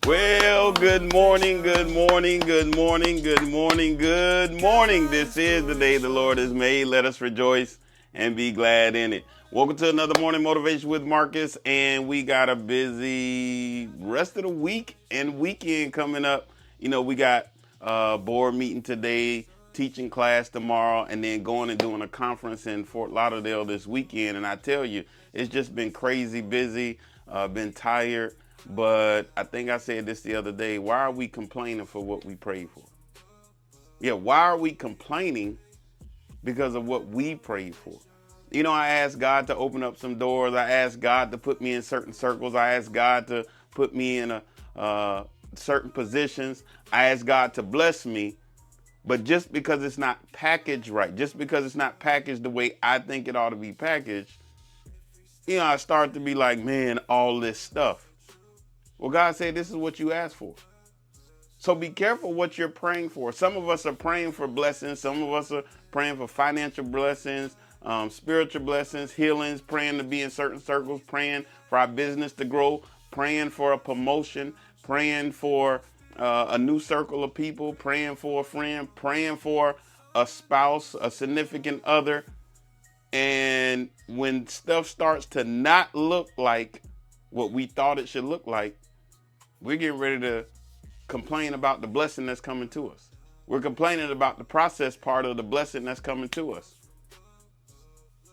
Well, good morning, good morning, good morning, good morning, good morning. This is the day the Lord has made. Let us rejoice and be glad in it. Welcome to another Morning Motivation with Marcus, and we got a busy rest of the week and weekend coming up. You know, we got a board meeting today, teaching class tomorrow, and then going and doing a conference in Fort Lauderdale this weekend. And I tell you, it's just been crazy busy, been tired. But I think I said this the other day. Why are we complaining for what we prayed for? Yeah, why are we complaining because of what we prayed for? You know, I asked God to open up some doors. I asked God to put me in certain circles. I asked God to put me in certain positions. I asked God to bless me. But just because it's not packaged right, just because it's not packaged the way I think it ought to be packaged, you know, I start to be like, man, all this stuff. Well, God said, this is what you asked for. So be careful what you're praying for. Some of us are praying for blessings. Some of us are praying for financial blessings, spiritual blessings, healings, praying to be in certain circles, praying for our business to grow, praying for a promotion, praying for a new circle of people, praying for a friend, praying for a spouse, a significant other. And when stuff starts to not look like what we thought it should look like, we're getting ready to complain about the blessing that's coming to us. We're complaining about the process part of the blessing that's coming to us.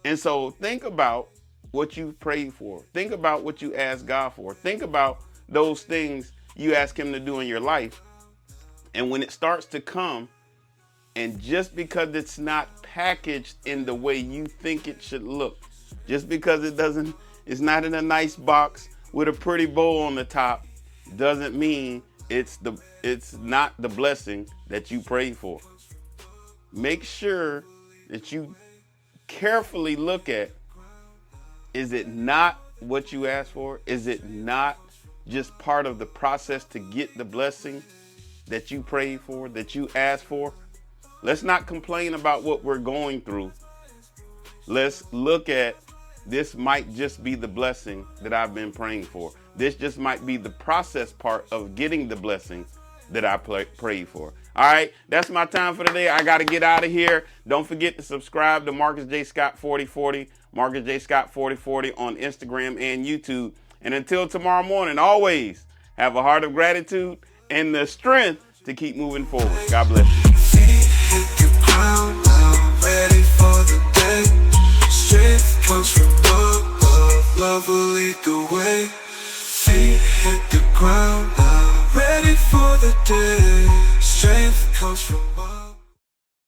And so think about what you prayed for. Think about what you asked God for. Think about those things you ask him to do in your life. And when it starts to come, and just because it's not packaged in the way you think it should look, just because it's not in a nice box with a pretty bow on the top, doesn't mean it's not the blessing that you prayed for. Make sure that you carefully look at, is it not what you asked for? Is it not just part of the process to get the blessing that you prayed for, that you asked for? Let's not complain about what we're going through. Let's look at, this might just be the blessing that I've been praying for. This just might be the process part of getting the blessing that I prayed for. All right, that's my time for today. I got to get out of here. Don't forget to subscribe to Marcus J. Scott 4040, Marcus J. Scott 4040 on Instagram and YouTube. And until tomorrow morning, always have a heart of gratitude and the strength to keep moving forward. God bless you. Ready for the day. Strength comes from love. Love will lead the way. Feet hit the ground now. Ready for the day. Strength comes from love.